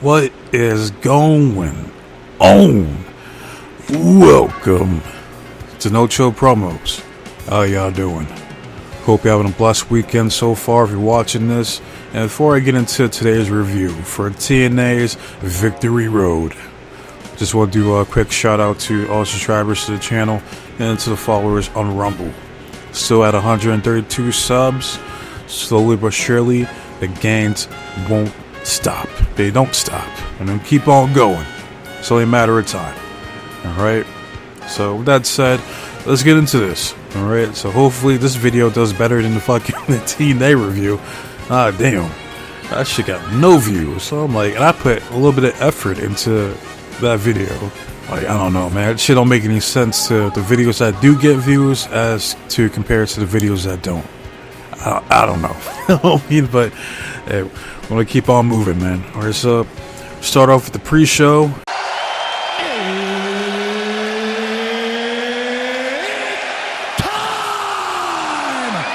What is going on? Welcome to No Chill Promos. How y'all doing? Hope you're having a blessed weekend so far if you're watching this. And before I get into today's review for TNA's Victory Road, just want to do a quick shout out to all subscribers to the channel and to the followers on Rumble. Still at 132 subs. Slowly but surely, the gains won't stop. They don't stop. And then keep on going. It's only a matter of time. Alright? So with that said, let's get into this. Alright? So hopefully this video does better than the fucking TNA review. Ah damn. That shit got no views. So I'm like, and I put a little bit of effort into that video. Like, I don't know, man. That shit don't make any sense to the videos that do get views as to compare to the videos that don't. I don't know. I mean, but hey, we're gonna keep on moving, man. Alright, so start off with the pre-show.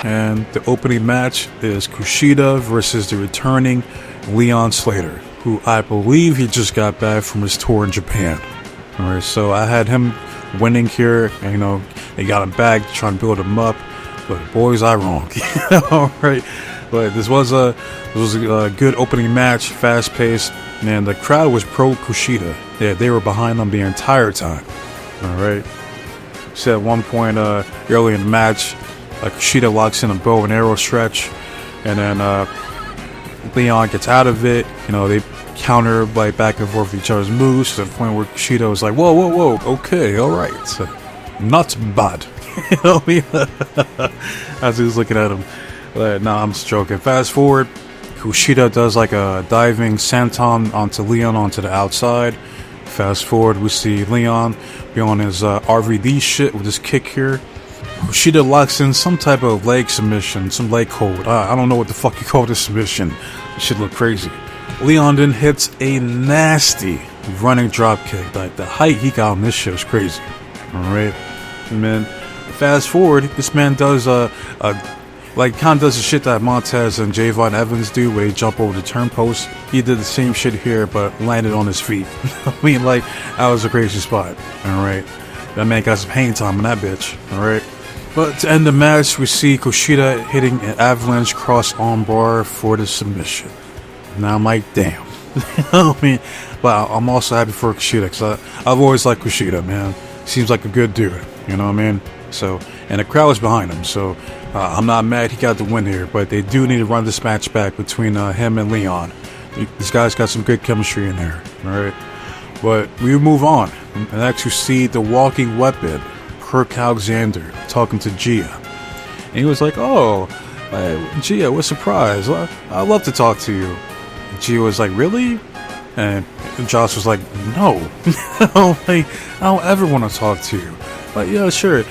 And the opening match is Kushida versus the returning Leon Slater, who I believe he just got back from his tour in Japan. Alright, so I had him winning here, and, you know, they got him back to try and build him up. But boys, I wrong. Alright, but this was a good opening match, fast paced, and the crowd was pro Kushida. Yeah, they were behind him the entire time. Alright. So at one point early in the match, Kushida locks in a bow and arrow stretch, and then Leon gets out of it. You know, they counter like back and forth with each other's moves to the point where Kushida was like, whoa, whoa, whoa, okay, alright. So, not bad. You know what I mean? As he was looking at him. Nah, I'm just joking. Fast forward, Kushida does like a diving senton onto Leon onto the outside. Fast forward, we see Leon be on his RVD shit with his kick here. Kushida locks in some type of leg submission, some leg hold. I don't know what the fuck you call this submission. It should look crazy. Leon then hits a nasty running drop kick. Like, the height he got on this shit is crazy. Alright? And then, fast forward, this man does like kind of does the shit that Montez and Javon Evans do, where they jump over the turnpost. He did the same shit here, but landed on his feet. I mean, like, that was a crazy spot. Alright? That man got some hang time on that bitch. Alright? But to end the match, we see Kushida hitting an avalanche cross armbar for the submission. Now I'm like, damn. I mean, but I'm also happy for Kushida, because I've always liked Kushida, man. Seems like a good dude, you know what I mean? So, and the crowd was behind him, so I'm not mad he got the win here, but they do need to run this match back between him and Leon. These guys got some good chemistry in there, alright? But we move on, and actually see the walking weapon, Kirk Alexander, talking to Gia. And he was like, oh, Gia, what surprise, I'd love to talk to you. And Gia was like, really? And Josh was like, no, I don't ever want to talk to you. But yeah, sure.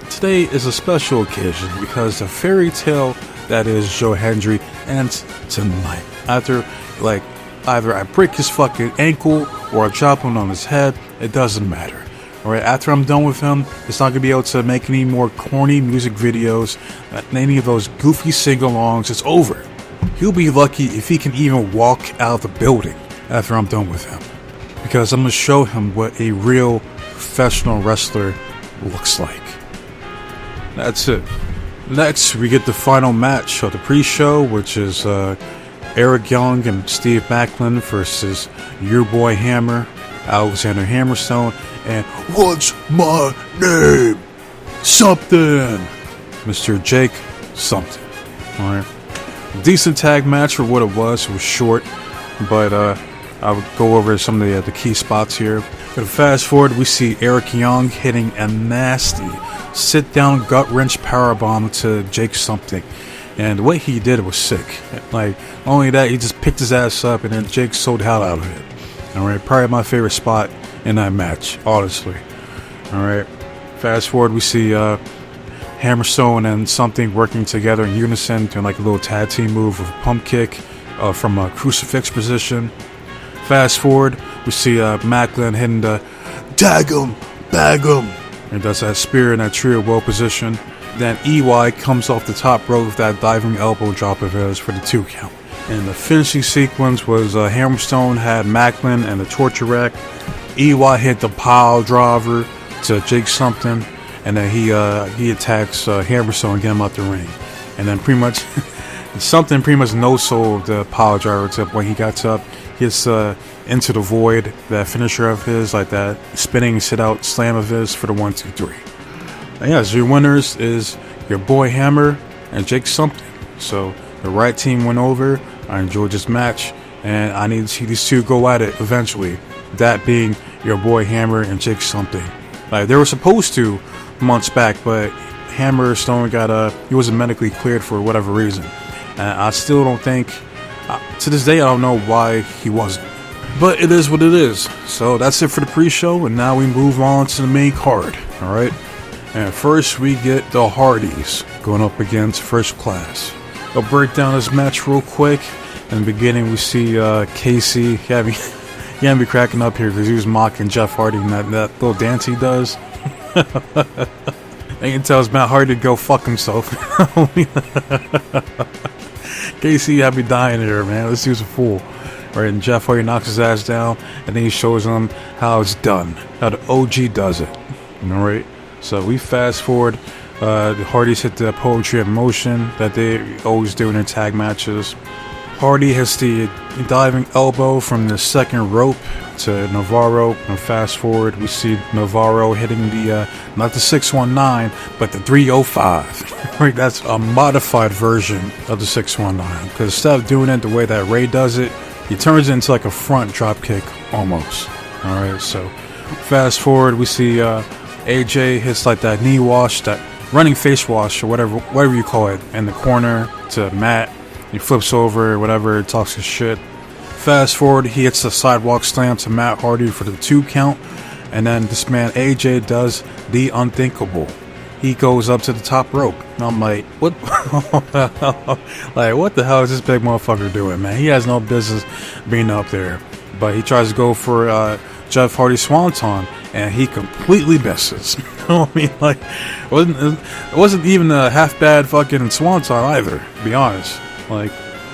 Today is a special occasion because the fairy tale that is Joe Hendry ends tonight. After, like, either I break his fucking ankle or I drop him on his head, it doesn't matter. Alright, after I'm done with him, it's not going to be able to make any more corny music videos, any of those goofy sing-alongs. It's over. He'll be lucky if he can even walk out of the building after I'm done with him. Because I'm going to show him what a real professional wrestler looks like. That's it. Next, we get the final match of the pre-show, which is Eric Young and Steve Macklin versus your boy Hammer, Alexander Hammerstone, and what's my name? Something. Mr. Jake Something. Alright. Decent tag match for what it was. It was short, but I would go over some of the key spots here. But fast forward, we see Eric Young hitting a nasty sit-down gut-wrench powerbomb to Jake Something. And the way he did it was sick. Like, only that, he just picked his ass up and then Jake sold the hell out of it. Alright, probably my favorite spot in that match, honestly. Alright, fast forward, we see Hammerstone and Something working together in unison, doing like a little tag team move with a pump kick from a crucifix position. Fast forward, we see Macklin hitting the tag him, bag him, and does that spear in that trio well position. Then EY comes off the top rope with that diving elbow drop of his for the 2 count. And the finishing sequence was Hammerstone had Macklin and the torture rack. EY hit the pile driver to Jake something, and then he attacks Hammerstone and get him out the ring. And then pretty much something pretty much no-sold the pile driver to when he got up, hits into the void, that finisher of his, like that spinning sit-out slam of his for the 1, 2, 3. And yeah, so your winners is your boy Hammer and Jake something. So the right team went over. I enjoyed this match, and I need to see these two go at it eventually. That being your boy Hammer and Jake something. Like they were supposed to months back, but Hammerstone he wasn't medically cleared for whatever reason. And I still don't think, to this day, I don't know why he wasn't. But it is what it is. So that's it for the pre-show, and now we move on to the main card. All right. And first we get the Hardys going up against First Class. I'll break down this match real quick. In the beginning, we see Casey. He had me cracking up here because he was mocking Jeff Hardy and that little dance he does. And he tells Matt Hardy to go fuck himself. Casey had me dying here, man. This dude's a fool. Right, and Jeff Hardy knocks his ass down, and then he shows him how it's done, how the OG does it. All right. So we fast forward. The Hardys hit the poetry of motion that they always do in their tag matches. Hardy hits the diving elbow from the second rope to Navarro. And fast forward, we see Navarro hitting the, not the 619, but the 305. Right, that's a modified version of the 619. Because instead of doing it the way that Ray does it, he turns it into like a front drop kick almost. Alright, so fast forward, we see AJ hits like that knee wash, that running face wash, or whatever you call it, in the corner to Matt. He flips over, whatever, talks his shit. Fast forward, he hits the sidewalk slam to Matt Hardy for the 2 count. And then this man AJ does the unthinkable. He goes up to the top rope. And I'm like, what? Like, what the hell is this big motherfucker doing, man? He has no business being up there. But he tries to go for Jeff Hardy's Swanton, and he completely misses. I mean, like, it wasn't even a half bad fucking Swanton either, to be honest. Like,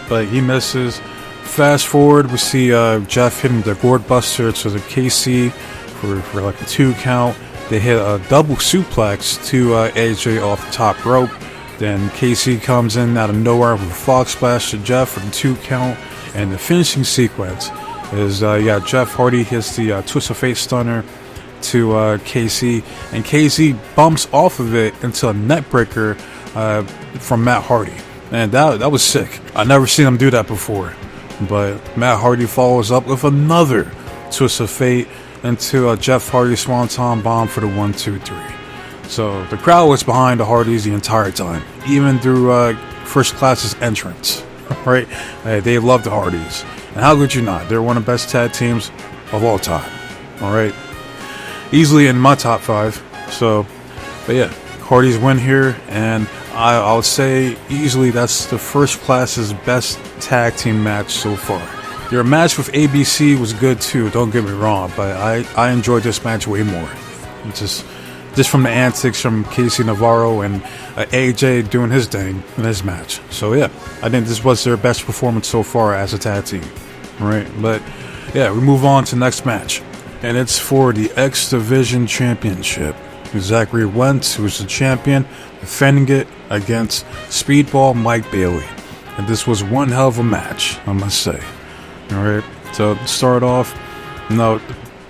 but he misses. Fast forward, we see Jeff hitting the gourd buster to the KC for like a 2 count. They hit a double suplex to AJ off the top rope. Then KC comes in out of nowhere with a frog splash to Jeff for the 2 count. And the finishing sequence is Jeff Hardy hits the twist of fate stunner to KC, and KC bumps off of it into a net breaker from Matt Hardy. And that was sick. I never seen him do that before. But Matt Hardy follows up with another twist of fate into a Jeff Hardy Swanton bomb for the 1, 2, 3. So the crowd was behind the Hardys the entire time, even through First Class's entrance. Right? They love the Hardys. And how could you not? They're one of the best tag teams of all time. Alright? Easily in my top 5. So, but yeah, Hardys win here, and I would say easily that's the First Class's best tag team match so far. Their match with ABC was good too, don't get me wrong, but I enjoyed this match way more. Just from the antics from Casey Navarro and AJ doing his thing in his match. So yeah, I think this was their best performance so far as a tag team. Right, but yeah, we move on to the next match. And it's for the X Division Championship. Zachary Wentz, who's the champion, defending it against Speedball Mike Bailey. And this was one hell of a match, I must say. Alright, so to start off,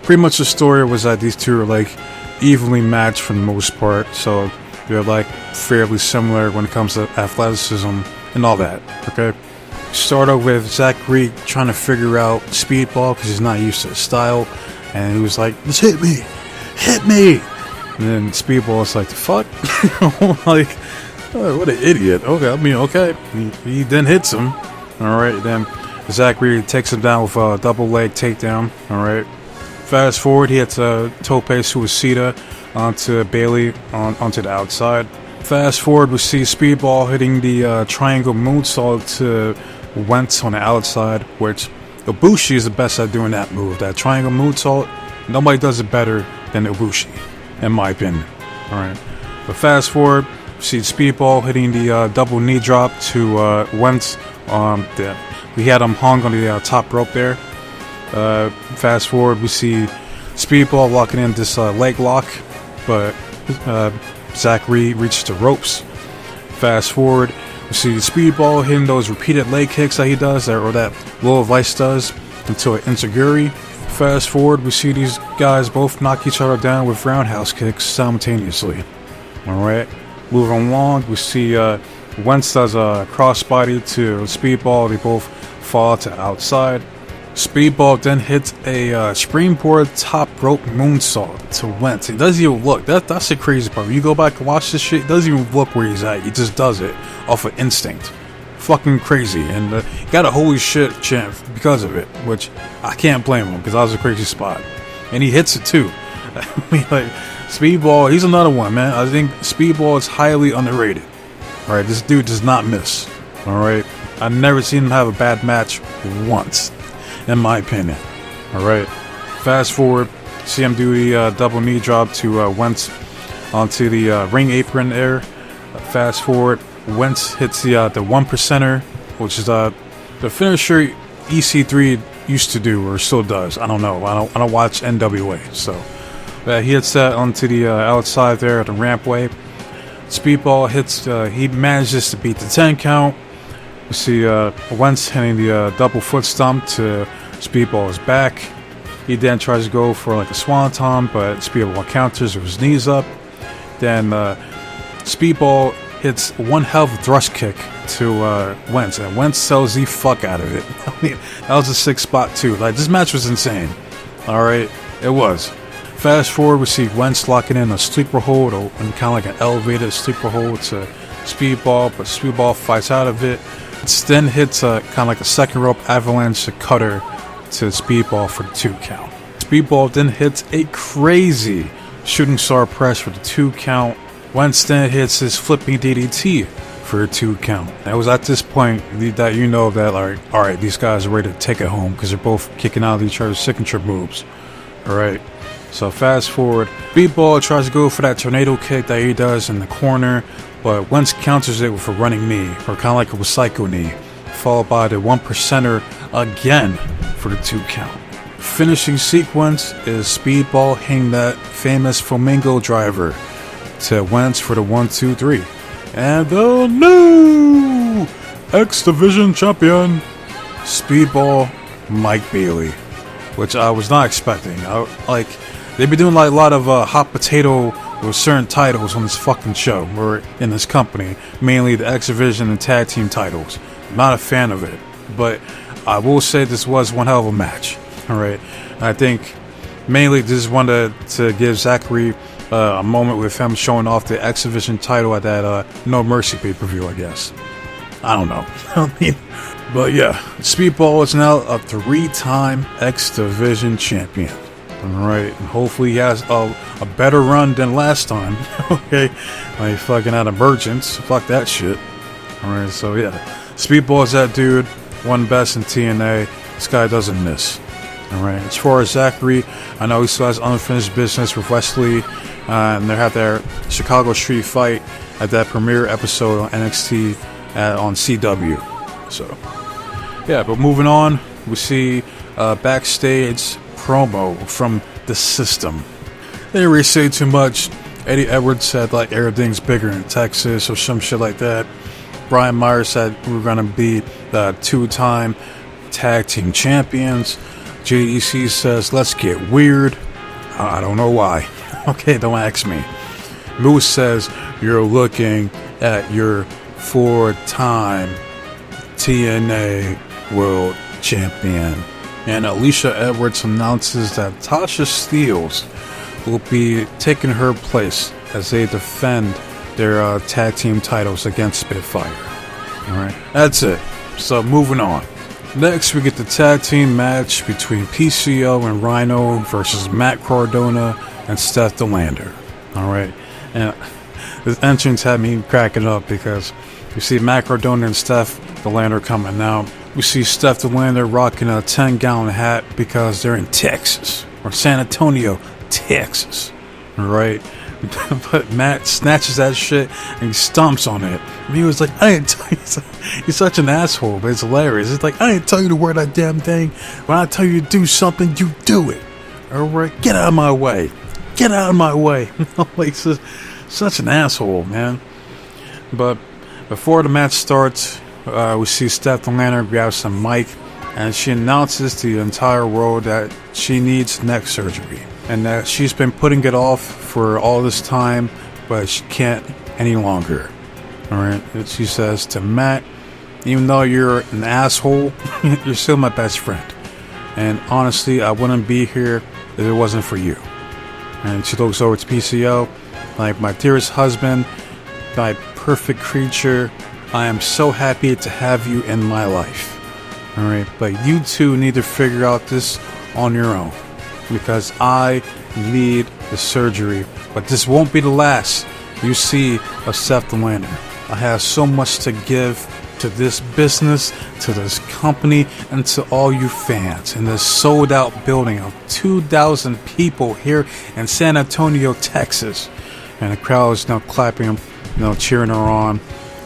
pretty much the story was that these two are like evenly matched for the most part. So they're like fairly similar when it comes to athleticism and all that. Okay, start off with Zachary trying to figure out Speedball because he's not used to his style. And he was like, just hit me. And then Speedball's like, the fuck? Like, oh, what an idiot. Okay. He then hits him. Alright, then Zachary takes him down with a double leg takedown. Alright. Fast forward, he hits a tope suicida onto Bailey onto the outside. Fast forward, we see Speedball hitting the triangle moonsault to Wentz on the outside, which Ibushi is the best at doing that move. That triangle moonsault, nobody does it better than Ibushi, in my opinion. Alright. But fast forward, we see Speedball hitting the double knee drop to Wentz. We had him hung on the top rope there. Fast forward, we see Speedball locking in this leg lock, but Zachary reaches the ropes. Fast forward, we see Speedball hitting those repeated leg kicks that he does, or that Lil Vice does, until an enziguri. Fast forward, we see these guys both knock each other down with roundhouse kicks simultaneously. Alright, moving along, we see Wentz does a crossbody to Speedball. They both fall to the outside. Speedball then hits a springboard top rope moonsault to Wentz. It doesn't even look. That's the crazy part. When you go back and watch this shit, it doesn't even look where he's at. He just does it off of instinct. Fucking crazy. And he got a holy shit chant because of it, which I can't blame him because that was a crazy spot. And he hits it too. I mean, like, Speedball, he's another one, man. I think Speedball is highly underrated. Alright, this dude does not miss. Alright, I've never seen him have a bad match once, in my opinion. Alright, fast forward, see him do the double knee drop to Wentz onto the ring apron there. Fast forward, Wentz hits the 1%er, which is the finisher EC3 used to do or still does. I don't know. I don't watch NWA, so he hits that onto the outside there at the rampway. Speedball hits, he manages to beat the 10 count. We see Wentz hitting the double foot stomp to Speedball's back. He then tries to go for like a swanton, but Speedball counters with his knees up. Then Speedball hits one hell of a thrust kick to Wentz, and Wentz sells the fuck out of it. I mean, that was a sick spot too. Like, this match was insane. Alright, it was. Fast forward, we see Wentz locking in a sleeper hold, and kind of like an elevated sleeper hold to Speedball, but Speedball fights out of it. Then hits kind of like a second rope avalanche cutter to Speedball for the 2 count. Speedball then hits a crazy shooting star press for the 2 count. Wentz then hits his flipping DDT for a 2 count. That was at this point that you know that, like, alright, these guys are ready to take it home because they're both kicking out of each other's signature moves. Alright. So fast forward, Speedball tries to go for that tornado kick that he does in the corner, but Wentz counters it with a running knee, or kind of like a psycho knee, followed by the 1%er again for the 2 count. Finishing sequence is Speedball hitting that famous flamingo driver to Wentz for the 1-2-3. And the new X Division champion, Speedball Mike Bailey, which I was not expecting. They've been doing like a lot of hot potato with certain titles on this fucking show, or in this company, mainly the X Division and tag team titles. I'm not a fan of it, but I will say this was one hell of a match. Alright, I think mainly just wanted to give Zachary a moment with him showing off the X Division title at that No Mercy pay-per-view, I guess. I don't know. I mean, but yeah, Speedball is now a 3-time X Division champion. Alright, and hopefully he has a better run than last time. Okay, like fucking out of Emergence. Fuck that shit. Alright, so yeah, Speedball is that dude. One best in TNA. This guy doesn't miss. Alright, as far as Zachary, I know he still has unfinished business with Wesley, and they have their Chicago Street fight at that premiere episode on NXT on CW. So, yeah, but moving on, we see backstage promo from the System. They didn't really say too much. Eddie Edwards said like everything's bigger in Texas or some shit like that. Brian Myers said we were gonna be the 2-time tag team champions. JDC says let's get weird. I don't know why. Okay, don't ask me. Moose says you're looking at your 4-time TNA World Champion. And Alicia Edwards announces that Tasha Steelz will be taking her place as they defend their tag team titles against Spitfire. Alright, that's it. So moving on. Next we get the tag team match between PCO and Rhino versus Matt Cardona and Steph DeLander. Alright, and this entrance had me cracking up because you see Matt Cardona and Steph DeLander coming out. We see Steph DeLander rocking a 10-gallon hat because they're in Texas, or San Antonio, Texas. Alright, But Matt snatches that shit and he stomps on it. And he was like, I didn't tell you. He's such an asshole, but it's hilarious. It's like, I didn't tell you to wear that damn thing. When I tell you to do something, you do it. Alright, get out of my way. Get out of my way. Like, such an asshole, man. But before the match starts, we see Steph Lantern grab some mic, and she announces to the entire world that she needs neck surgery, and that she's been putting it off for all this time, but she can't any longer. Alright, she says to Matt, even though you're an asshole, you're still my best friend. And honestly, I wouldn't be here if it wasn't for you. And she looks over to PCO, like, my dearest husband, my perfect creature, I am so happy to have you in my life. Alright, but you two need to figure out this on your own, because I need the surgery, but this won't be the last you see of Steph the Lantern. I have so much to give to this business, to this company, and to all you fans in this sold out building of 2,000 people here in San Antonio, Texas. And the crowd is now clapping, cheering her on.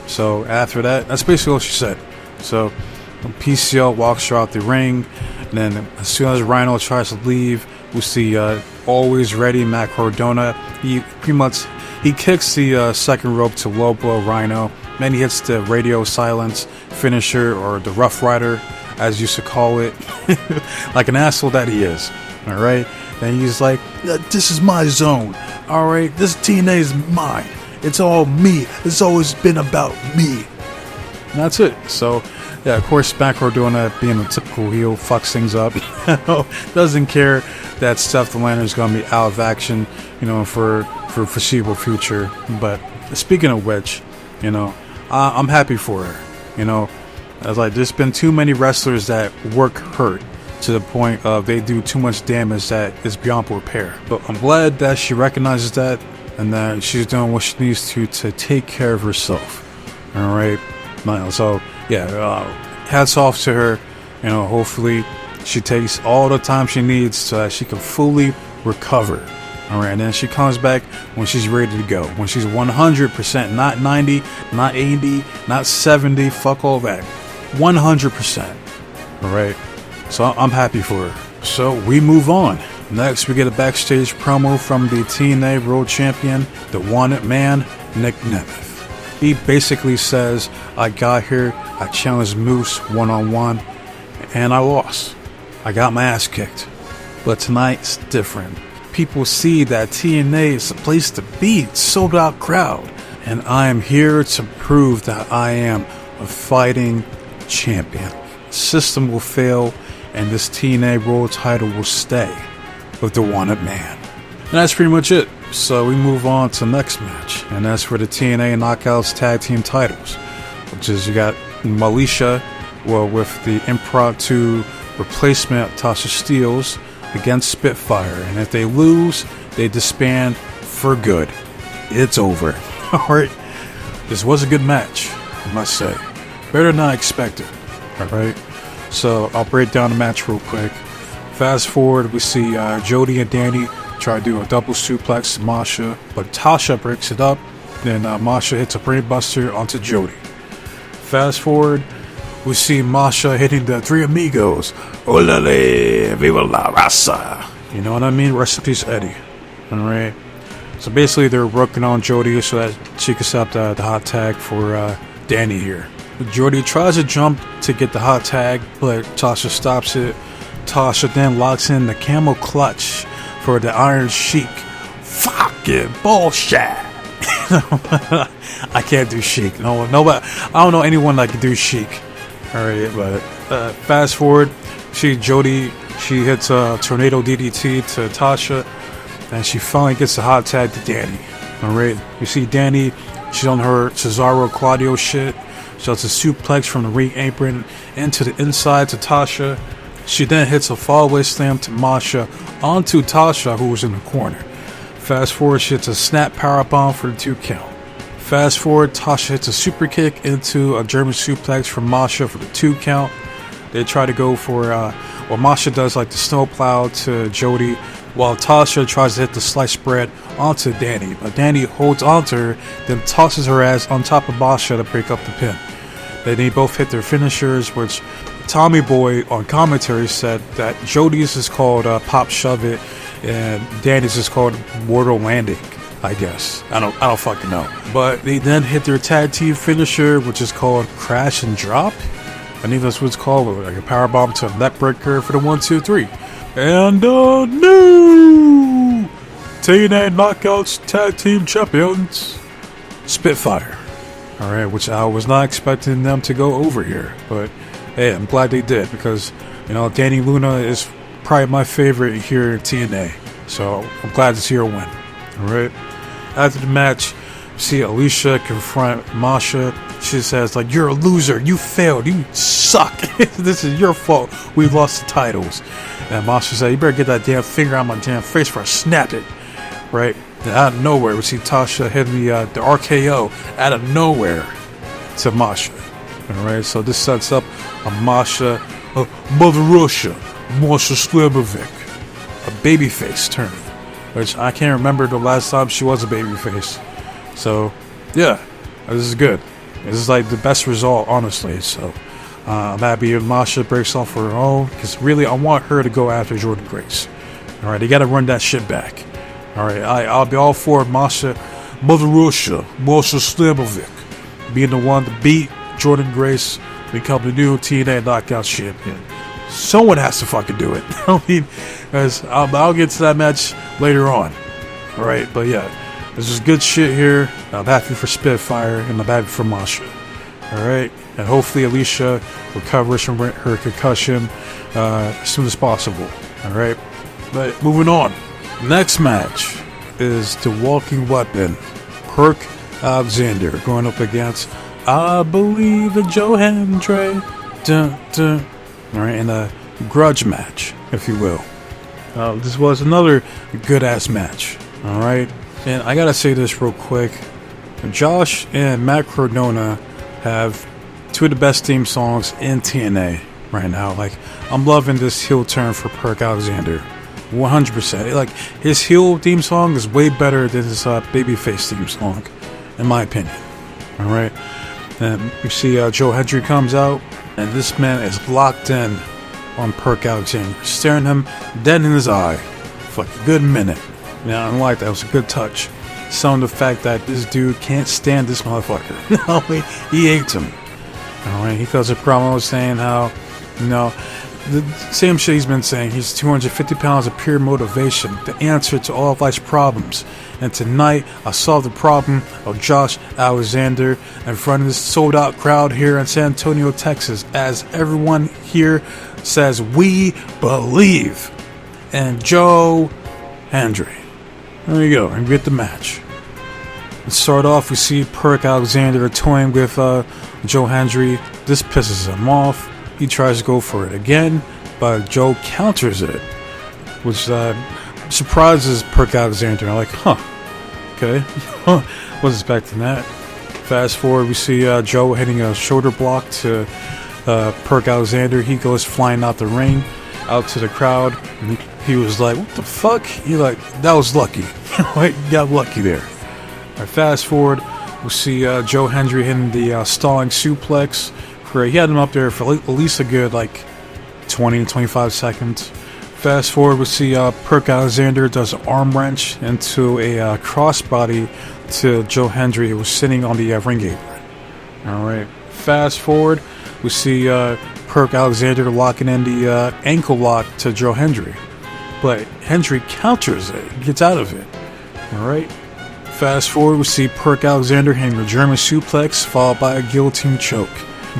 So after that, that's basically all she said. So PCO walks her out the ring, and then as soon as Rhino tries to leave, we see always ready Matt Cardona. He kicks the second rope to low blow Rhino. Then he hits the radio silence finisher, or the Rough Rider, as you used to call it, like an asshole that he is. All right. Then he's like, "This is my zone. All right, this TNA is mine. It's all me. It's always been about me." And that's it. So, yeah, of course, Matt Cardona, being a typical heel, fucks things up. Doesn't care that Steph the Lantern is going to be out of action, for foreseeable future. But speaking of which, I'm happy for her. I was like, there's been too many wrestlers that work hurt to the point of they do too much damage that is beyond repair. But I'm glad that she recognizes that, and that she's doing what she needs to take care of herself. All right. So yeah, hats off to her. Hopefully she takes all the time she needs so that she can fully recover. All right, and then she comes back when she's ready to go. When she's 100%, not 90, not 80, not 70. Fuck all that. 100%. All right. So I'm happy for her. So we move on. Next, we get a backstage promo from the TNA World Champion, the Wanted Man, Nick Nemeth. He basically says, I got here, I challenged Moose one-on-one, and I lost. I got my ass kicked. But tonight's different. People see that TNA is the place to be, sold out crowd. And I am here to prove that I am a fighting champion. The system will fail, and this TNA World title will stay with the Wanted Man. And that's pretty much it. So we move on to the next match, and that's for the TNA Knockouts Tag Team titles, which is you got Militia, with the impromptu replacement of Tasha Steelz against Spitfire, and if they lose, they disband for good. It's over. Alright, this was a good match, I must say. Better than I expected. Alright, so I'll break down the match real quick. Fast forward, we see Jody and Danny try to do a double suplex to Masha, but Tasha breaks it up. Then Masha hits a brainbuster onto Jody. Fast forward, we see Masha hitting the Three Amigos. Olale, viva la raza. You know what I mean? Rest in peace, Eddie. Alright. So basically, they're working on Jody so that she can set up the hot tag for Danny here. Jody tries to jump to get the hot tag, but Tasha stops it. Tasha then locks in the camel clutch for the Iron Sheik. Fucking bullshit. I can't do Sheik. No, nobody. I don't know anyone that can do Sheik. Alright, but fast forward, Jody hits a tornado DDT to Tasha, and she finally gets the hot tag to Danny. Alright, you see Danny, she's on her Cesaro Claudio shit. She does a suplex from the ring apron into the inside to Tasha. She then hits a fallaway slam to Masha onto Tasha, who was in the corner. Fast forward, she hits a snap powerbomb for the 2 count. Fast forward, Tasha hits a super kick into a German suplex from Masha for the 2 count. They try to go for, Masha does like the snowplow to Jody, while Tasha tries to hit the slice spread onto Danny, but Danny holds onto her, then tosses her ass on top of Masha to break up the pin. They both hit their finishers, which Tommy Boy on commentary said that Jody's is called Pop Shove It, and Danny's is called Mortal Landing. I guess I don't fucking know. But they then hit their tag team finisher, which is called Crash and Drop. I think that's what it's called, like a powerbomb to a neck breaker for the 1, 2, 3. And new TNA Knockouts Tag Team Champions, Spitfire. Alright, which I was not expecting them to go over here. But hey, I'm glad they did, because, you know, Danny Luna is probably my favorite here in TNA. So I'm glad to see her win. Alright. After the match, see Alicia confront Masha. She says, like, you're a loser, you failed, you suck. This is your fault. We lost the titles. And Masha said, you better get that damn finger out my damn face before I snap it. Right? And out of nowhere, we see Tasha hitting the RKO out of nowhere to Masha. Alright, so this sets up a Masha, Mother Russia, Masha Slebovic, a babyface turn, which I can't remember the last time she was a babyface. So, yeah, this is good. This is like the best result, honestly. So, I'm happy if Masha breaks off her own, because really, I want her to go after Jordynne Grace. Alright, they gotta run that shit back. Alright, I'll be all for Masha, Mother Russia, Masha Slebovic being the one to beat Jordynne Grace, become the new TNA Knockout Champion. Someone has to fucking do it. I mean, as I'll get to that match later on. Alright, but yeah, this is good shit here. I'm happy for Spitfire, and I'm happy for Masha. Alright, and hopefully Alicia recovers from her concussion as soon as possible. Alright, but moving on. Next match is the Walking Weapon, Perk Alexander, going up against I Believe in Joe Hendry. Dun, dun. Alright, in a grudge match, if you will. This was another good-ass match. Alright, and I gotta say this real quick. Josh and Matt Cardona have two of the best theme songs in TNA right now. Like, I'm loving this heel turn for Perk Alexander. 100%. Like, his heel theme song is way better than his babyface theme song, in my opinion. Alright? And you see Joe Hendry comes out, and this man is locked in on Perk Alexander, staring him dead in his eye for like a good minute. Yeah, I like that. It was a good touch. Some of the fact that this dude can't stand this motherfucker. He hates him. Alright? He does a promo saying how, you know, the same shit he's been saying. He's 250 pounds of pure motivation, the answer to all of life's problems. And tonight, I solved the problem of Josh Alexander in front of this sold-out crowd here in San Antonio, Texas, as everyone here says, we believe. And Joe Hendry. There you go, and get the match. Let's start off, we see Perk Alexander toying with Joe Hendry. This pisses him off. He tries to go for it again, but Joe counters it, which surprises Perk Alexander. I'm like, huh, okay, wasn't expecting that. Fast forward, we see Joe hitting a shoulder block to Perk Alexander. He goes flying out the ring, out to the crowd, and he was like, what the fuck? He like, that was lucky. Like, got lucky there. Right, fast forward, we see Joe Hendry hitting the stalling suplex. He had him up there for at least a good like 20 to 25 seconds. Fast forward, we see Perk Alexander does an arm wrench into a crossbody to Joe Hendry, who was sitting on the ring apron. Alright, fast forward, we see Perk Alexander locking in the ankle lock to Joe Hendry, but Hendry counters it, gets out of it. Alright, fast forward, we see Perk Alexander hitting the German suplex followed by a guillotine choke.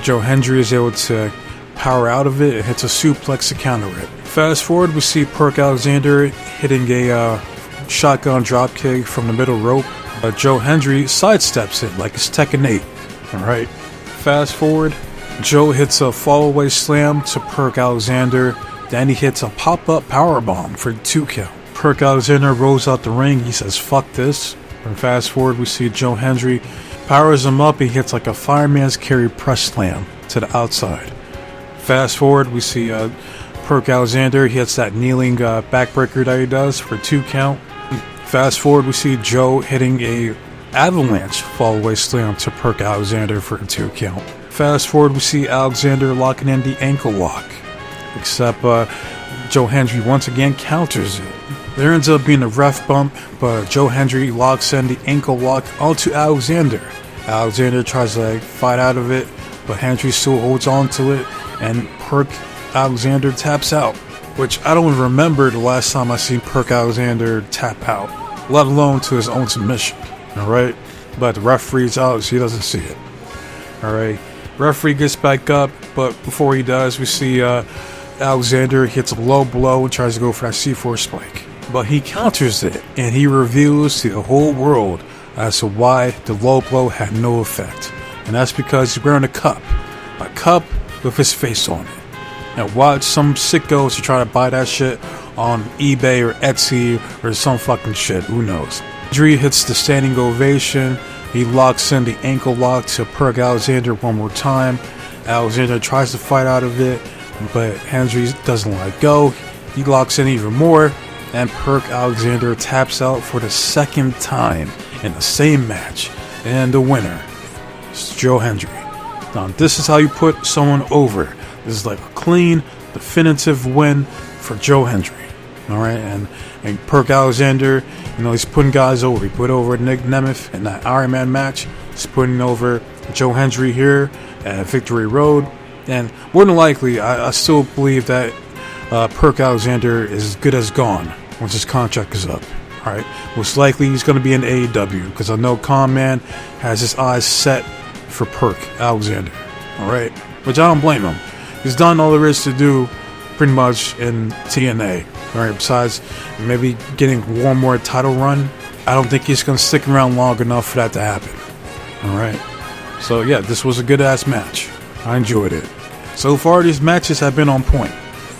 Joe Hendry is able to power out of it and hits a suplex to counter it. Fast forward, we see Perk Alexander hitting a shotgun dropkick from the middle rope. Joe Hendry sidesteps it like it's Tekken 8. Alright. Fast forward, Joe hits a fallaway slam to Perk Alexander. Then he hits a pop-up powerbomb for the 2 count. Perk Alexander rolls out the ring. He says, fuck this. And fast forward, we see Joe Hendry powers him up. He hits like a fireman's carry press slam to the outside. Fast forward, we see Perk Alexander, he hits that kneeling backbreaker that he does for 2 count. Fast forward, we see Joe hitting a avalanche fallaway slam to Perk Alexander for a 2 count. Fast forward, we see Alexander locking in the ankle lock, except Joe Hendry once again counters it. There ends up being a ref bump, but Joe Hendry locks in the ankle lock onto Alexander. Alexander tries to fight out of it, but Hendry still holds on to it, and Perk Alexander taps out, which I don't remember the last time I seen Perk Alexander tap out, let alone to his own submission. Alright, but the referee's out, so he doesn't see it. Alright, referee gets back up, but before he does, we see Alexander hits a low blow and tries to go for that C4 spike. But he counters it, and he reveals to the whole world as to why the low blow had no effect. And that's because he's wearing a cup with his face on it. Now watch some sickos to try to buy that shit on eBay or Etsy or some fucking shit, who knows. Hendry hits the standing ovation. He locks in the ankle lock to Perk Alexander one more time. Alexander tries to fight out of it, but Hendry doesn't let go. He locks in even more, and Perk Alexander taps out for the 2nd time in the same match. And the winner is Joe Hendry. Now, this is how you put someone over. This is like a clean, definitive win for Joe Hendry. Alright, and Perk Alexander, he's putting guys over. He put over Nick Nemeth in that Iron Man match. He's putting over Joe Hendry here at Victory Road. And more than likely, I still believe that Perk Alexander is as good as gone once his contract is up. Alright, most likely he's going to be in AEW, because I know Con Man has his eyes set for Perk Alexander. Alright, which I don't blame him. He's done all there is to do pretty much in TNA. Alright, besides maybe getting one more title run, I don't think he's going to stick around long enough for that to happen. Alright, so yeah, this was a good ass match. I enjoyed it. So far, these matches have been on point.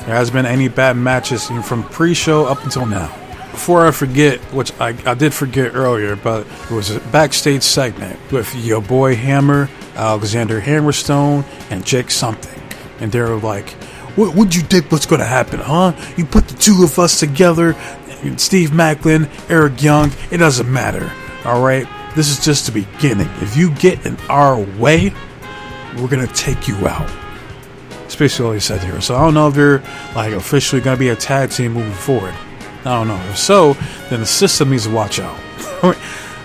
There hasn't been any bad matches even from pre-show up until now. Before I forget, which I did forget earlier, but it was a backstage segment with your boy Hammer, Alexander Hammerstone, and Jake something. And they were like, what do you think what's going to happen, huh? You put the 2 of us together, Steve Macklin, Eric Young, it doesn't matter, alright? This is just the beginning. If you get in our way, we're going to take you out. That's basically all he said here. So I don't know if they're officially going to be a tag team moving forward. I don't know. If so, then the system needs to watch out.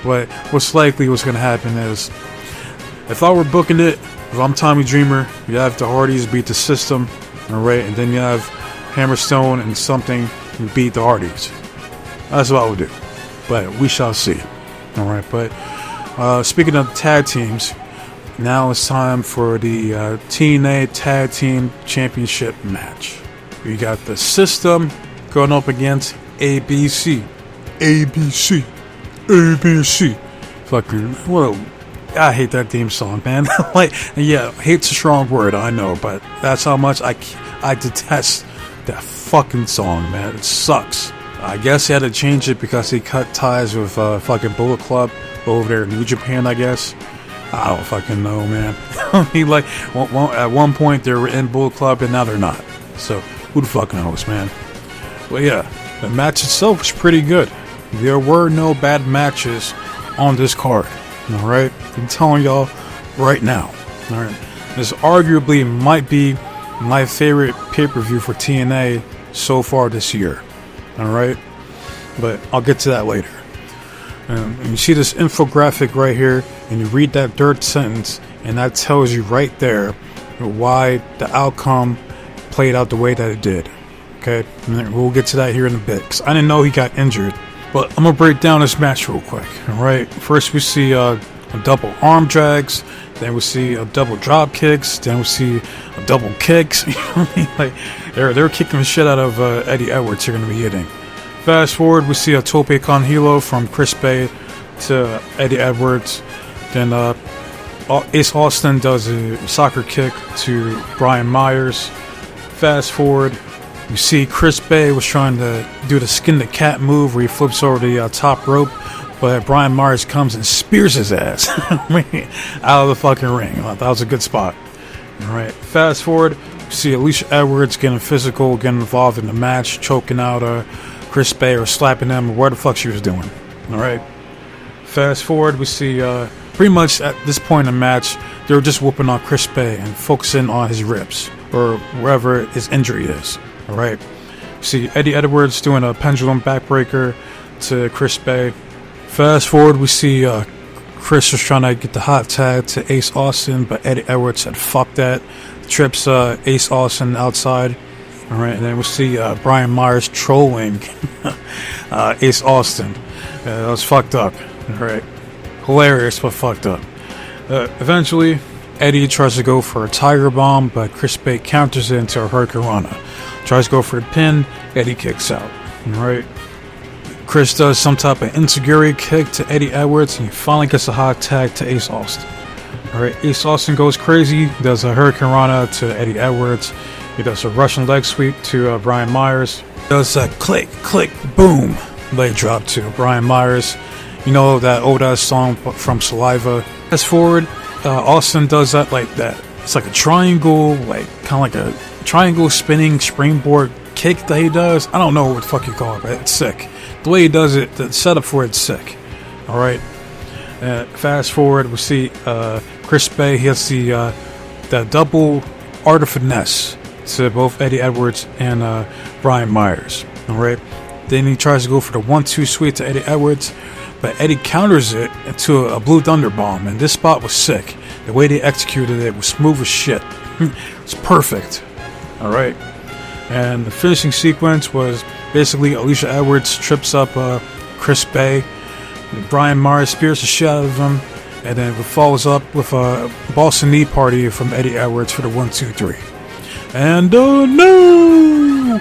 But what's likely what's going to happen is, if I were booking it, if I'm Tommy Dreamer, you have the Hardys beat the system, alright, and then you have Hammerstone and something beat the Hardys. That's what I would do. But we shall see. Alright, but speaking of tag teams, now it's time for the TNA Tag Team Championship match. We got the system going up against ABC. Fucking, I hate that theme song, man. Yeah, hate's a strong word, I know, but that's how much I detest that fucking song, man. It sucks. I guess he had to change it because he cut ties with fucking Bullet Club over there in New Japan, I guess. I don't fucking know, man. At one point they were in Bullet Club and now they're not. So, who the fuck knows, man? But yeah, the match itself was pretty good. There were no bad matches on this card. Alright? I'm telling y'all right now. Alright? This arguably might be my favorite pay-per-view for TNA so far this year. Alright? But I'll get to that later. And you see this infographic right here, and you read that third sentence, and that tells you right there why the outcome played out the way that it did. Okay? And we'll get to that here in a bit, because I didn't know he got injured. But I'm going to break down this match real quick. Alright? First we see a double arm drags, then we see a double drop kicks, then we see a double kicks. You know what I mean? They're kicking the shit out of Eddie Edwards. You're going to be hitting. Fast forward, we see a tope con hilo from Chris Bay to Eddie Edwards. Then Ace Austin does a soccer kick to Brian Myers. Fast forward, you see Chris Bay was trying to do the skin the cat move where he flips over the top rope, but Brian Myers comes and spears his ass out of the fucking ring. That was a good spot. Alright, fast forward, See Alicia Edwards getting physical, getting involved in the match, choking out Chris Bay or slapping him or what the fuck she was doing. Alright. Fast forward, we see pretty much at this point in the match, they were just whooping on Chris Bay and focusing on his ribs or wherever his injury is. Alright. See Eddie Edwards doing a pendulum backbreaker to Chris Bay. Fast forward, we see Chris was trying to get the hot tag to Ace Austin, but Eddie Edwards said fuck that. Trips Ace Austin outside. Alright, and then we'll see Brian Myers trolling Ace Austin. That was fucked up. Alright. Hilarious, but fucked up. Eventually, Eddie tries to go for a Tiger Bomb, but Chris Bay counters it into a Hurricanrana. Tries to go for a pin, Eddie kicks out. Alright. Chris does some type of insecurity kick to Eddie Edwards, and he finally gets a hot tag to Ace Austin. Alright, Ace Austin goes crazy, does a Hurricanrana to Eddie Edwards. He does a Russian leg sweep to Brian Myers. Does a click, click, boom leg drop to Brian Myers. You know that outta song from Saliva. Fast forward, Austin does that like that. It's like a triangle, like kind of like a triangle spinning springboard kick that he does. I don't know what the fuck you call it, but it's sick. The way he does it, the setup for it's sick. Alright. Fast forward, we see Chris Bay. He has the double art of finesse to both Eddie Edwards and Brian Myers. Alright. Then he tries to go for the 1-2 sweep to Eddie Edwards, but Eddie counters it into a Blue Thunder Bomb, and this spot was sick. The way they executed it was smooth as shit. It's perfect. Alright. And the finishing sequence was basically Alicia Edwards trips up Chris Bay. Brian Myers spears the shit out of him, and then follows up with a Boston Knee Party from Eddie Edwards for the 1-2-3. And no!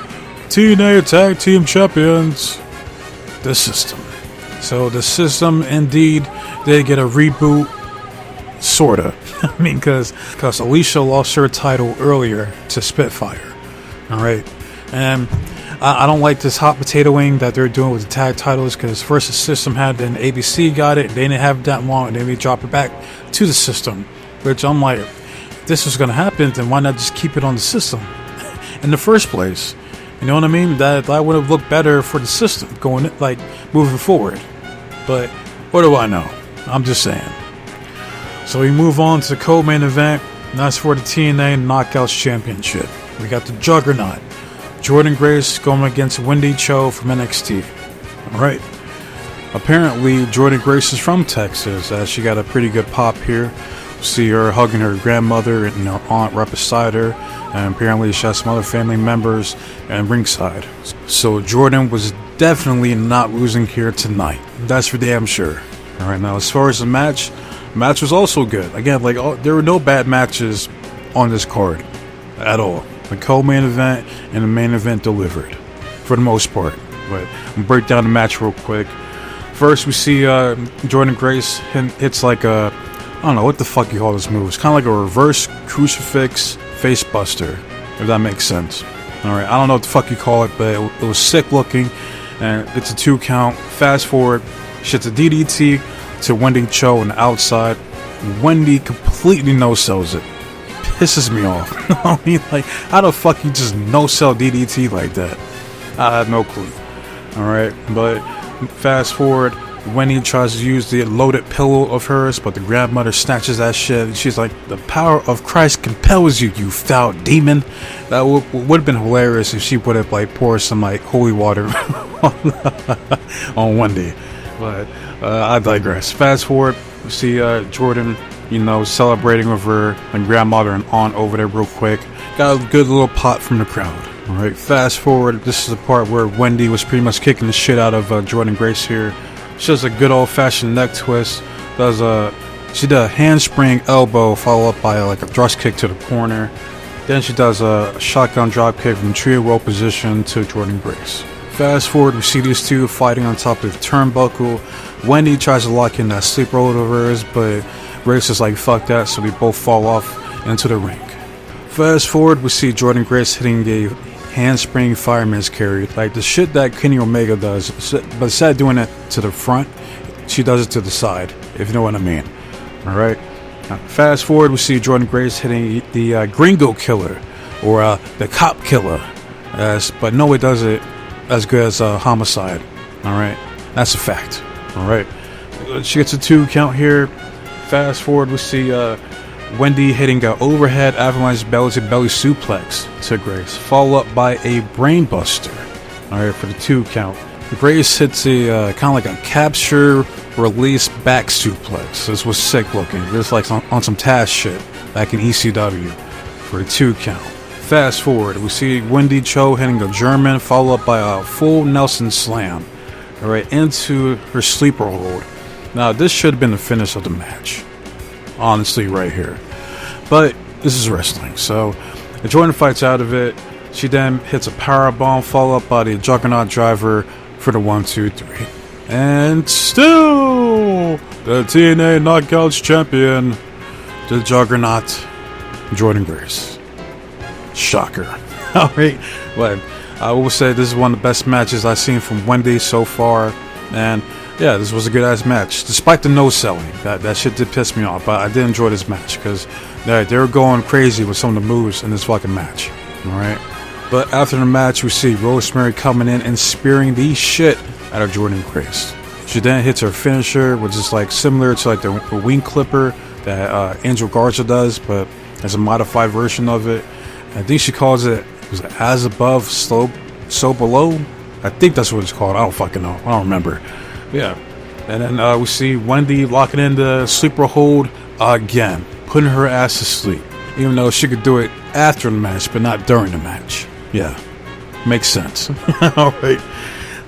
TNA Tag Team Champions, The System. So The System indeed did get a reboot, sorta. I mean, because Alicia lost her title earlier to Spitfire. Alright. And I don't like this hot potatoing that they're doing with the tag titles, because first the System had it and ABC got it, they didn't have it that long, and then they dropped it back to the System. Which I'm like, if this was going to happen, then why not just keep it on the System in the first place? You know what I mean? That would have looked better for the System going, like, moving forward. But what do I know? I'm just saying. So we move on to the co-main event, and that's for the TNA Knockouts Championship. We got the Juggernaut, Jordan Grace, going against Wendy Cho from NXT. Alright. Apparently, Jordan Grace is from Texas, as she got a pretty good pop here. See her hugging her grandmother and her aunt right beside her, and apparently she has some other family members and ringside. So Jordan was definitely not losing here tonight. That's for damn sure. Alright, now as far as the match was also good. Again, like, there were no bad matches on this card at all. The co-main event and the main event delivered for the most part. But I'll break down the match real quick. First, we see Jordan Grace hits like a, I don't know what the fuck you call this move. It's kind of like a reverse crucifix face buster, if that makes sense. Alright, I don't know what the fuck you call it, but it was sick looking, and it's a 2 count. Fast forward, shit's a DDT to Wendy Cho on the outside. Wendy completely no-sells it. Pisses me off. I mean, like, how the fuck you just no-sell DDT like that? I have no clue. Alright, but fast forward, Wendy tries to use the loaded pillow of hers, but the grandmother snatches that shit. She's like, the power of Christ compels you, you foul demon. That would have been hilarious if she would have like poured some like holy water on Wendy. But I digress. Fast forward, we see Jordan, you know, celebrating with her and grandmother and aunt over there real quick. Got a good little pop from the crowd. Alright, fast forward, this is the part where Wendy was pretty much kicking the shit out of Jordan Grace here. She does a good old-fashioned neck twist. She did a handspring elbow followed up by like a thrust kick to the corner. Then she does a shotgun drop kick from trio roll position to Jordan Grace. Fast forward, we see these two fighting on top of the turnbuckle. Wendy tries to lock in that sleep roll of hers, but Grace is like, fuck that, so we both fall off into the ring. Fast forward, we see Jordan Grace hitting the handspring fireman's carry, like the shit that Kenny Omega does, but instead of doing it to the front, she does it to the side, if you know what I mean. Alright, fast forward, we see Jordan Grace hitting the Gringo Killer or the cop killer. But no, it does it as good as Homicide. Alright, that's a fact. Alright, she gets a 2 count here. Fast forward, we see Wendy hitting an overhead avalanche belly-to-belly suplex to Grace, followed up by a brainbuster. Alright, for the 2 count. Grace hits a kind of like a capture release back suplex. This was sick looking. This like on some Taz shit back in ECW for the 2 count. Fast forward, we see Wendy Cho hitting a German, followed up by a full Nelson slam. Alright, into her sleeper hold. Now this should have been the finish of the match. Honestly, right here. But this is wrestling, so Jordan fights out of it. She then hits a powerbomb, followed up by the Juggernaut driver for the 1, 2, 3. And still the TNA Knockouts champion, the Juggernaut, Jordan Grace. Shocker. Alright, but I will say this is one of the best matches I've seen from Wendy so far. And yeah, this was a good ass match, despite the no selling. That shit did piss me off, but I did enjoy this match because they were going crazy with some of the moves in this fucking match. Alright, but after the match, we see Rosemary coming in and spearing the shit out of Jordan Grace. She then hits her finisher, which is like similar to like the wing clipper that Angel Garza does, but as a modified version of it. I think she calls it, was it as above, so below? I think that's what it's called. I don't fucking know. I don't remember. Yeah. And then we see Wendy locking in the sleeper hold again, putting her ass to sleep. Even though she could do it after the match, but not during the match. Yeah. Makes sense. Alright.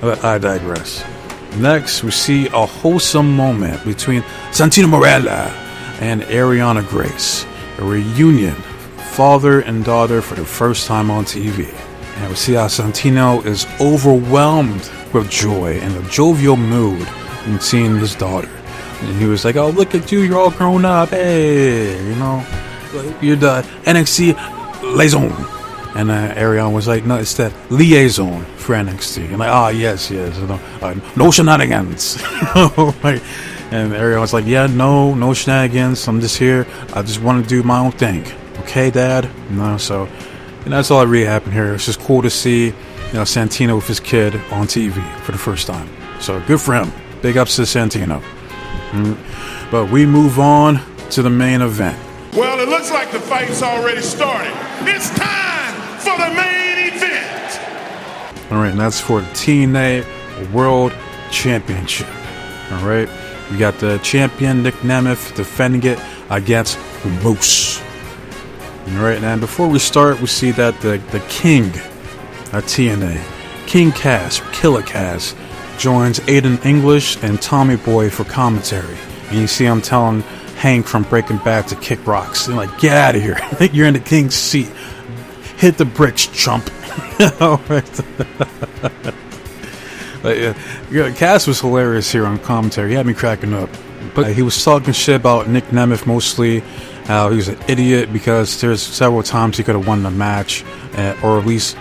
I digress. Next, we see a wholesome moment between Santino Marella and Ariana Grace. A reunion, father and daughter, for the first time on TV. And we see how Santino is overwhelmed with joy and a jovial mood in seeing his daughter. And he was like, oh, look at you, you're all grown up. Hey, you know, you're the NXT liaison. And Ariana was like, no, it's the liaison for NXT. And like, ah, yes. No shenanigans. Right. And Ariana was like, yeah, no shenanigans. I'm just here. I just want to do my own thing. Okay, Dad? So, that's all that really happened here. It's just cool to see, Santino with his kid on TV for the first time. So, good for him. Big ups to Santino. But we move on to the main event. Well, it looks like the fight's already started. It's time for the main event. All right, and that's for the TNA World Championship. All right, we got the champion Nick Nemeth defending it against Moose. All right, and before we start, we see that the king at TNA, King Cass, or Killer Cass, joins Aiden English and Tommy Boy for commentary. And you see him telling Hank from Breaking Bad to kick rocks. They're like, get out of here. You're in the king's seat. Hit the bricks, chump. All right. But, Cass was hilarious here on commentary. He had me cracking up. But he was talking shit about Nick Nemeth mostly. How he was an idiot because there's several times he could have won the match. Or at least,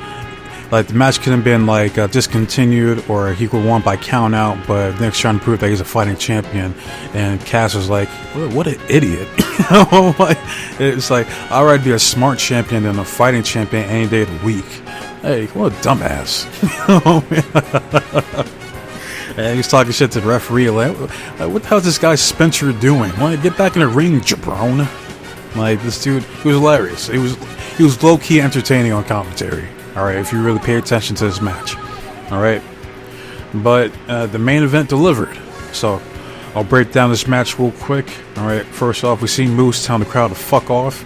like, the match could have been, like, discontinued, or he could have won by count out, but Nick's trying to prove that he's a fighting champion. And Cass was like, what an idiot. It's like, I'd rather be a smart champion than a fighting champion any day of the week. Hey, what a dumbass. And he's talking shit to the referee, like, what the hell is this guy Spencer doing? Why get back in the ring, jabron? Like, this dude, he was hilarious. He was low-key entertaining on commentary. Alright, if you really pay attention to this match. Alright. But the main event delivered. So, I'll break down this match real quick. Alright, first off, we see Moose telling the crowd to fuck off.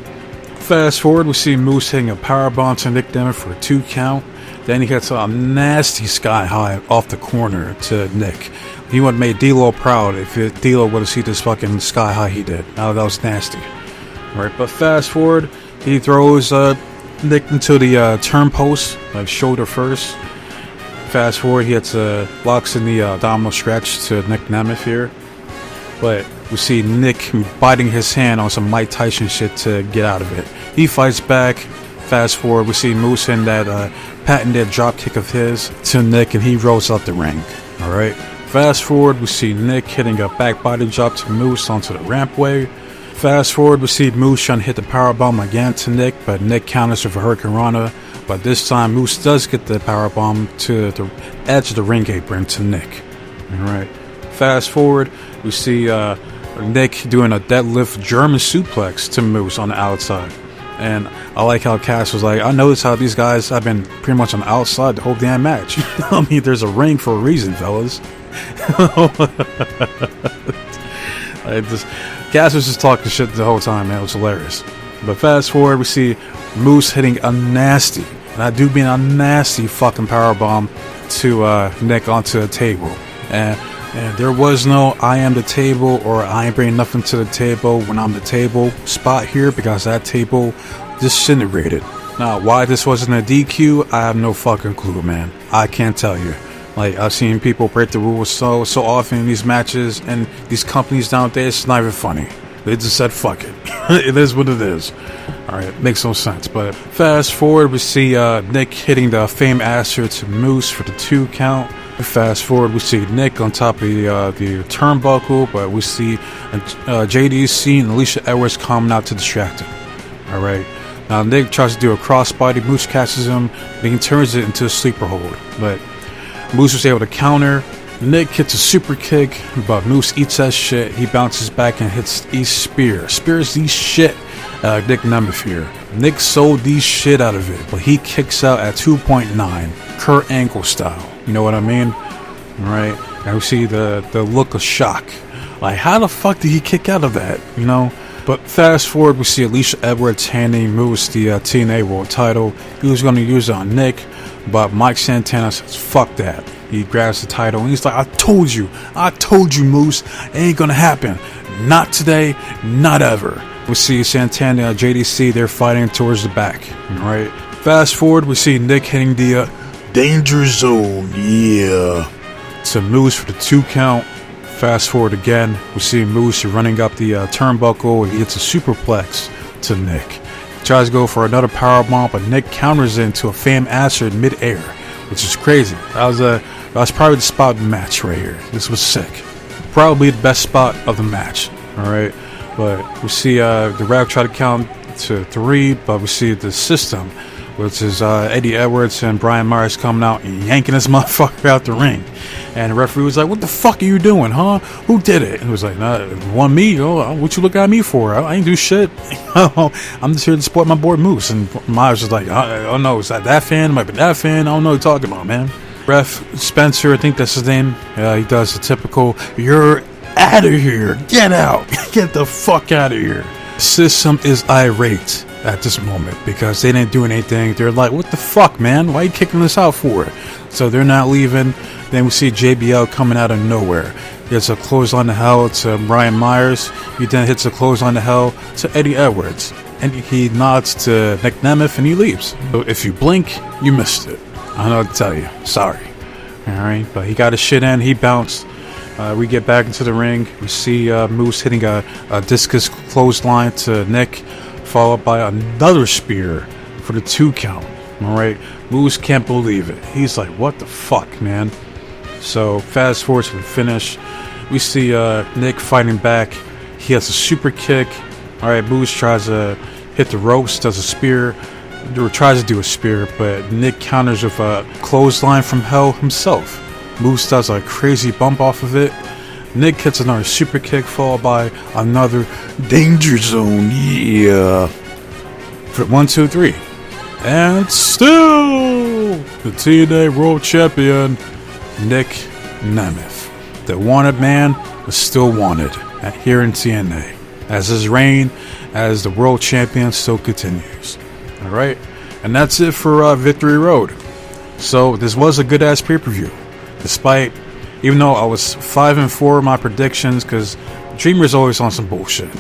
Fast forward, we see Moose hitting a powerbomb to Nick Nemeth for a 2 count. Then he hits a nasty sky high off the corner to Nick. He would have made D-Lo proud if D-Lo would have seen this fucking sky high he did. Now that was nasty. Alright, but fast forward, he throws Nick into the turn post, like shoulder first. Fast forward, he hits locks in the abdominal stretch to Nick Nemeth here. But we see Nick biting his hand on some Mike Tyson shit to get out of it. He fights back. Fast forward, we see Moose in that patented drop kick of his to Nick, and he rolls out the ring. Alright. Fast forward, we see Nick hitting a back body drop to Moose onto the rampway. Fast forward, we see Moose trying to hit the powerbomb again to Nick, but Nick counters with a Hurricane Rana. But this time, Moose does get the powerbomb to the edge of the ring apron to Nick. Alright. Fast forward, we see Nick doing a deadlift German suplex to Moose on the outside. And I like how Cass was like, I noticed how these guys have been pretty much on the outside the whole damn match. I mean, there's a ring for a reason, fellas. Cass was just talking shit the whole time, man. It was hilarious. But fast forward, we see Moose hitting a nasty, and I do mean a nasty fucking powerbomb to Nick onto the table. And there was no I am the table or I ain't bringing nothing to the table when I'm the table spot here, because that table disintegrated. Now, why this wasn't a DQ, I have no fucking clue, man. I can't tell you. Like, I've seen people break the rules so often in these matches, and these companies nowadays, it's not even funny. They just said, fuck it. It is what it is. Alright, makes no sense. But fast forward, we see Nick hitting the fame asser to Moose for the 2 count. Fast forward, we see Nick on top of the turnbuckle, but we see JDC and Alicia Edwards coming out to distract him. Alright. Now, Nick tries to do a crossbody. Moose catches him, and he turns it into a sleeper hold. But Moose was able to counter. Nick hits a super kick, but Moose eats that shit. He bounces back and hits a spear. Spears these shit Nick Nemeth here. Nick sold these shit out of it, but he kicks out at 2.9, Kurt Angle style. You know what I mean? Right? And we see the look of shock. Like, how the fuck did he kick out of that? You know? But fast forward, we see Alicia Edwards handing Moose the TNA World title. He was going to use it on Nick, but Mike Santana says, fuck that. He grabs the title and he's like, I told you, Moose, it ain't gonna happen. Not today, not ever. We see Santana and JDC, they're fighting towards the back. Alright. Fast forward, we see Nick hitting the Danger Zone, yeah, to Moose for the 2 count. Fast forward again, we see Moose running up the turnbuckle. He hits a superplex to Nick. He tries to go for another powerbomb, but Nick counters it into a fame asser in midair, which is crazy. That was probably the spot of the match right here. This was sick. Probably the best spot of the match. Alright. But we see the ref try to count to 3, but we see the system, which is Eddie Edwards and Brian Myers coming out and yanking this motherfucker out the ring. And the referee was like, what the fuck are you doing, huh? Who did it? And he was like, nah, it wasn't me. Oh, what you look at me for? I ain't do shit. I'm just here to support my boy Moose. And Myers was like, oh no, is that fan? It might be that fan. I don't know what you're talking about, man. Ref Spencer, I think that's his name. He does the typical, you're out of here. Get out. Get the fuck out of here. System is irate at this moment because they didn't do anything. They're like, what the fuck, man? Why are you kicking us out for it? So they're not leaving. Then we see JBL coming out of nowhere. There's a clothesline to hell to Brian Myers. He then hits a clothesline to hell to Eddie Edwards. And he nods to Nick Nemeth and he leaves. So if you blink, you missed it. I don't know what to tell you. Sorry. Alright, but he got his shit in. He bounced. We get back into the ring. We see Moose hitting a discus clothesline to Nick, followed by another spear for the 2 count. Alright, Moose can't believe it. He's like, what the fuck, man? So, fast forward to the finish. We see Nick fighting back. He has a super kick. Alright, Moose tries to hit the ropes, does a spear. Or tries to do a spear, but Nick counters with a clothesline from hell himself. Moose does a crazy bump off of it. Nick hits another super kick, followed by another Danger Zone, yeah. For 1, 2, 3. And still, the TNA World Champion, Nick Nemeth. The wanted man was still wanted here in TNA, as his reign as the World Champion still continues. Alright, and that's it for Victory Road. So, this was a good-ass pay-per-view. Despite, even though I was 5-4 in my predictions, because Dreamer's always on some bullshit,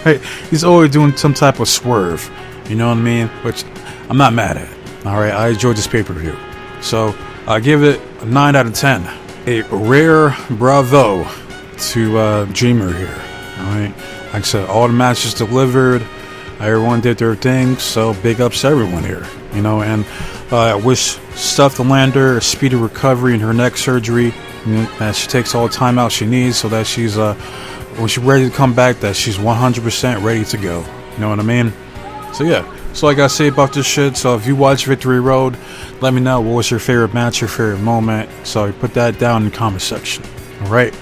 right? He's always doing some type of swerve, you know what I mean? Which I'm not mad at. Alright, I enjoyed this pay-per-view. So, I give it a 9 out of 10. A rare bravo to Dreamer here. Alright, like I said, all the matches delivered. Everyone did their thing, so big ups to everyone here. You know, and I wish Steph the Lander a speedy recovery in her neck surgery. That she takes all the time out she needs so that she's when she's ready to come back, that she's 100% ready to go. You know what I mean? So yeah, so like I say about this shit. So if you watch Victory Road, let me know what was your favorite match, your favorite moment. So you put that down in the comment section. Alright?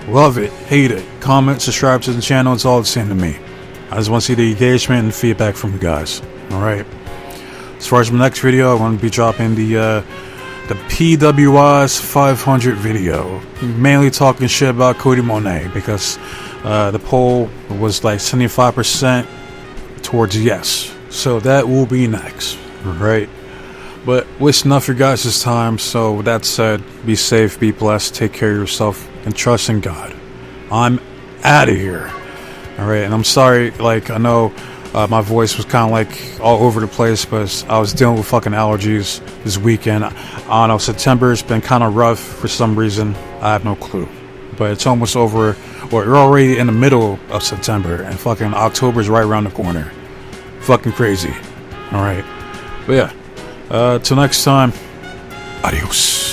Love it, hate it, comment, subscribe to the channel, it's all the same to me. I just want to see the engagement and feedback from you guys. Alright? As far as my next video, I want to be dropping the PWI's 500 video. Mainly talking shit about Cody Monet, because the poll was like 75% towards yes. So that will be next. Alright? But wasting enough your guys' time, so with that said, be safe, be blessed, take care of yourself, and trust in God. I'm out of here. Alright, and I'm sorry, like, I know my voice was kind of like all over the place, but I was dealing with fucking allergies this weekend. I don't know, September's been kind of rough for some reason. I have no clue. But it's almost over, or we're already in the middle of September, and fucking October's right around the corner. Fucking crazy. Alright. But yeah. Till next time, adios.